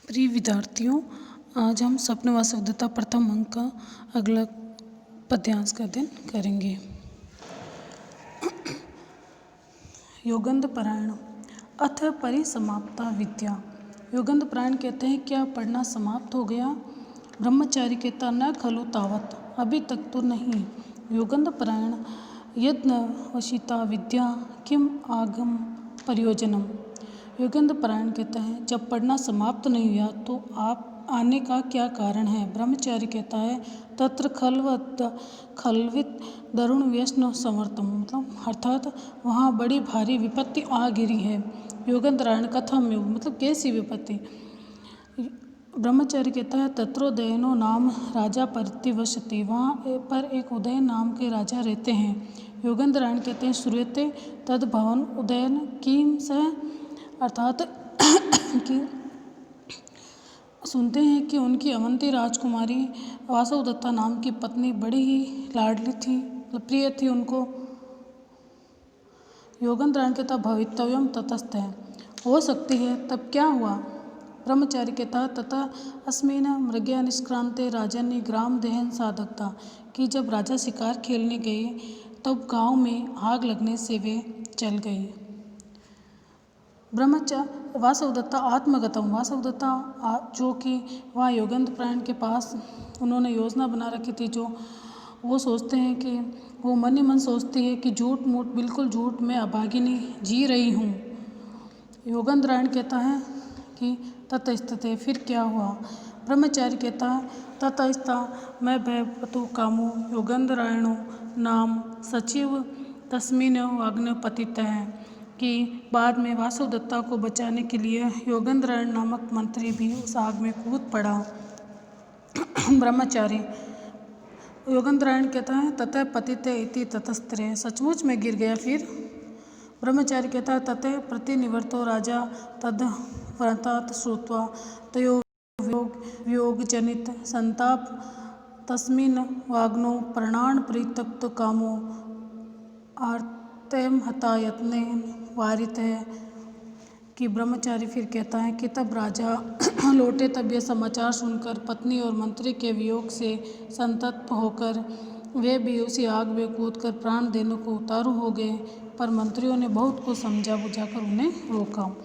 प्रिय विद्यार्थियों, आज हम स्वप्न वासवदत्ता प्रथम अंक का अगला पद्यांश का अध्ययन करेंगे। योगंध पारायण अथ परिसमाप्ता विद्या। योगंध पारायण कहते हैं क्या पढ़ना समाप्त हो गया? ब्रह्मचारी कहता न खलु तावत, अभी तक तो नहीं। योगंध पारायण यद् न वशिता विद्या किम आगम प्रयोजनम। योगंध पारायण कहता है जब पढ़ना समाप्त नहीं हुआ तो आप आने का क्या कारण है? ब्रह्मचारी कहता है तत्र खलवित दरुण व्यसन समर्थम, मतलब अर्थात वहाँ बड़ी भारी विपत्ति आ गिरी है। योगंध पारायण कथा में मतलब कैसी विपत्ति? ब्रह्मचारी कहता है तत्रोदयनो नाम राजा परिवसति, वहाँ पर एक उदयन नाम के राजा रहते हैं। योगंध पारायण कहते हैं श्रूयते तद भवन उदयन किम सह, अर्थात कि सुनते हैं कि उनकी अवंती राजकुमारी वासवदत्ता नाम की पत्नी बड़ी ही लाडली थी, प्रिय थी उनको। योगंध पारायण कहता भवितव्यम ततस्थ है, हो सकती है, तब क्या हुआ? ब्रह्मचारी कहता तथा अस्मिन मृग्या निष्क्रांते राजन्य ग्राम दहन साधकता, कि जब राजा शिकार खेलने गए तब गांव में आग लगने से वे चल गए। वासवदत्ता आत्मगतम, वासवदत्ता जो कि वहाँ योगंध पारायण के पास उन्होंने योजना बना रखी थी, जो वो सोचते हैं कि वो मन ही मन सोचती है कि झूठ मूठ, बिल्कुल झूठ, मैं अभागिनी जी रही हूँ। योगंध पारायण कहता है कि ततस्ते, फिर क्या हुआ? ब्रह्मचारी कहता है ततस्ता मैं भयपतु कामो योगंध पारायणो नाम सचिव तस्मिन अग्नि पतित है, कि बाद में वासवदत्ता को बचाने के लिए योगंध पारायण नामक मंत्री भी उस आग में कूद पड़ा। ब्रह्मचारी योगंध पारायण कहता है ततः पतित इति ततस्त्रे, सचमुच में गिर गया। फिर ब्रह्मचारी कहता है ततः प्रतिनिवर्तो राजा तद व्रतात् श्रुत्वा तयो वियोग जनित संताप तस्मिन् वाग्नो प्राणान् परित्यक्त कामो आर्तम हता यत्नेन वारित है, कि ब्रह्मचारी फिर कहता है कि तब राजा लौटे, तब यह समाचार सुनकर पत्नी और मंत्री के वियोग से संतप्त होकर वे भी उसी आग में कूदकर प्राण देने को उतारू हो गए, पर मंत्रियों ने बहुत कुछ समझा बुझाकर उन्हें रोका।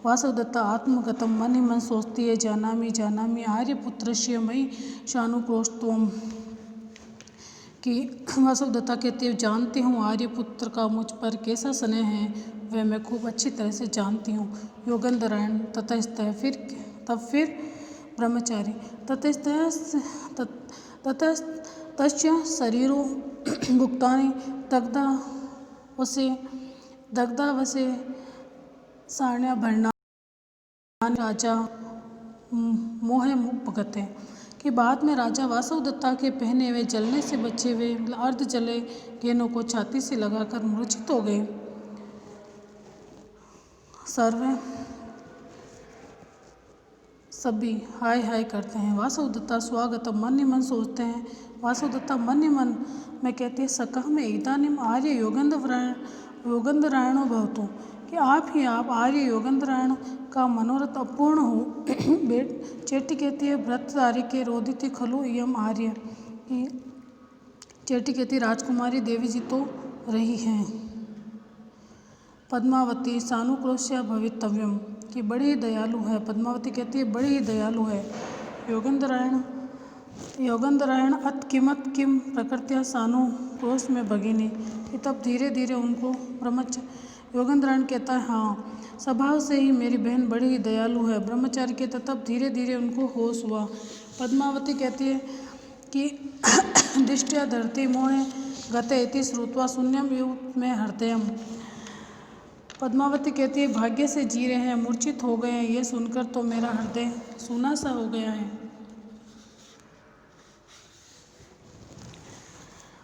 वासवदत्ता आत्मगतम, मन ही मन सोचती है जानामि आर्यपुत्रस्य मयि शानुप्रोष्टत्वम, कि वासवदत्ता कहती है जानती हूँ आर्यपुत्र का मुझ पर कैसा स्नेह है, वह मैं खूब अच्छी तरह से जानती हूँ। योगंध पारायण ततस्थ, फिर ब्रह्मचारी ततस्तस्य शरीरो भुक्तानि दग्धावसे साण्या भरना राजा मोह भगते, कि बाद में राजा वासवदत्ता के पहने हुए जलने से बचे हुए अर्ध जले गेंदों को छाती से लगाकर मूर्छित हो गए। सभी हाय हाय करते हैं। वासवदत्ता स्वागतम, मन ही मन सोचते हैं। वासवदत्ता मन ही मन में कहती है सकः में इदानीम आर्य योगंध पारायणो भवतु, कि आप आर्य योगंध पारायण का मनोरथ अपूर्ण हो। चेटी कहती है व्रतधारी के रोदिति खलु इयम आर्य, कि चेटी कहती राजकुमारी देवी जी तो रही हैं। पद्मावती सानुक्रोश्य भवितव्यम, कि बड़ी ही दयालु है। पद्मावती कहती है बड़ी ही दयालु है। योगंध पारायण अत किम प्रकृत्या सानुक्रोश में भगिनी, कि तब धीरे धीरे उनको योगंध पारायण कहता है हाँ, स्वभाव से ही मेरी बहन बड़ी ही दयालु है। ब्रह्मचारी कहता तब धीरे धीरे उनको होश हुआ। पद्मावती कहती है कि दृष्टिया धरती मोहे गते इति श्रुत्वा शून्यम युग में हृदयम, पद्मावती कहती है भाग्य से जी रहे हैं, मूर्छित हो गए हैं, ये सुनकर तो मेरा हृदय सूना सा हो गया है।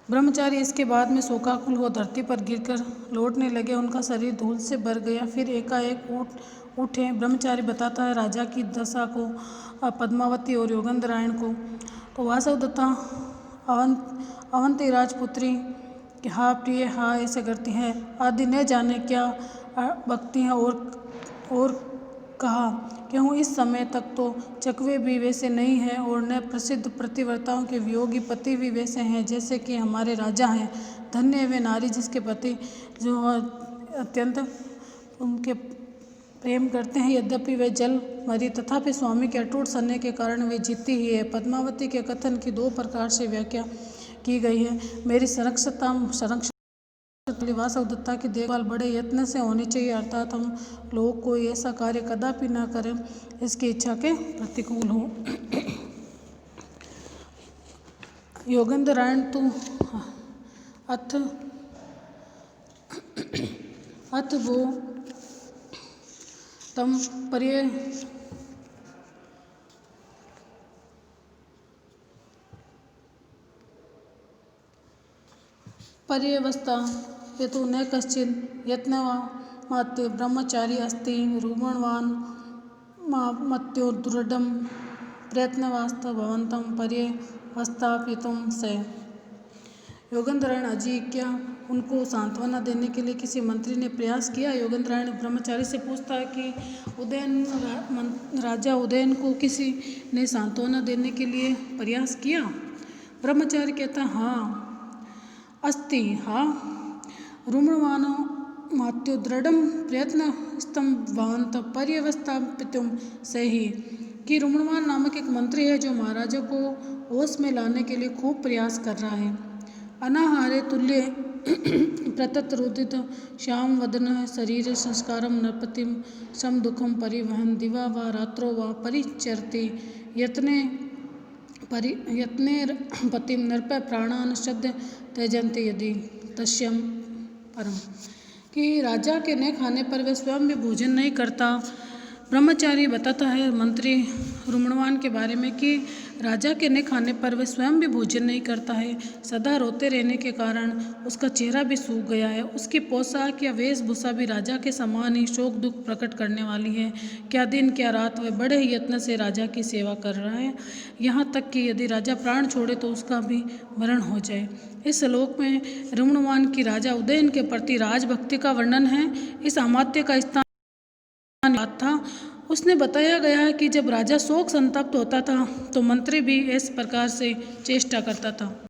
ब्रह्मचारी इसके बाद में शोकाकुल हो धरती पर गिरकर लौटने लगे, उनका शरीर धूल से भर गया। फिर एकाएक उठे। ब्रह्मचारी बताता है राजा की दशा को, पद्मावती और योगंध पारायण को। तो वासवदत्ता अवंती राजपुत्री कि हाँ प्रिय, हाँ ऐसे करती हैं, आदि न जाने क्या बकती हैं और कहा, क्यों इस समय तक तो चकवे भी वैसे नहीं हैं और न प्रसिद्ध प्रतिव्रताओं के वियोगी पति भी वैसे हैं जैसे कि हमारे राजा हैं। धन्य है वे नारी जिसके पति जो अत्यंत उनके प्रेम करते हैं। यद्यपि वे जल मरी तथापि स्वामी के अटूट सन्ने के कारण वे जीती ही है। पद्मावती के कथन की 2 प्रकार से व्याख्या की गई है। मेरी संरक्षण वासवदत्ता की देखभाल बड़े यत्न से होनी चाहिए, अर्थात हम लोग कोई ऐसा कार्य कदापि न करें इसकी इच्छा के प्रतिकूल हो। योगेंद्रायण तु अथ वो तम पर्यवस्था हेतु न कश्चित् यत्नमात्यो ब्रह्मचारी अस्ति रुमणवान् मत्यो दृढ़ं प्रयत्नवास्त भवन्तं पर्यवस्थापितुं से। योगेंद्रायण अजी, क्या उनको सांत्वना देने के लिए किसी मंत्री ने प्रयास किया? योगेंद्रायण ब्रह्मचारी से पूछता है कि राजा उदयन को किसी ने सांत्वना देने के लिए प्रयास किया? ब्रह्मचारी कहता, हाँ अस्ति, हाँ रुमणवानो मात्यो दृढ़ं प्रयत्नस्तंभवन्त पर्यवस्थापितुं से ही, कि रुमणवान नामक एक मंत्री है जो महाराजा को होश में लाने के लिए खूब प्रयास कर रहा है। अनाहारे तुल्य प्रततरुदित श्याम वदन शरीर संस्कारम नृपतिम सम दुखम परिवहन दिवा व रात्रो व परिचरति यत्ने पतिम नृप प्राणान शब्द त्यजन्ति यदि तस्यम परम, कि राजा के न खाने पर वे स्वयं भी भोजन नहीं करता। ब्रह्मचारी बताता है मंत्री रुमणवान के बारे में कि राजा के न खाने पर वह स्वयं भी भोजन नहीं करता है। सदा रोते रहने के कारण उसका चेहरा भी सूख गया है। उसकी पोशाक या वेशभूषा भी राजा के समान ही शोक दुख प्रकट करने वाली है। क्या दिन क्या रात वह बड़े ही यत्न से राजा की सेवा कर रहा है, यहाँ तक कि यदि राजा प्राण छोड़े तो उसका भी मरण हो जाए। इस श्लोक में रुमणवान की राजा उदयन के प्रति राजभक्ति का वर्णन है। इस अमात्य का स्थान था। उसने बताया गया है कि जब राजा शोक संतप्त होता था तो मंत्री भी इस प्रकार से चेष्टा करता था।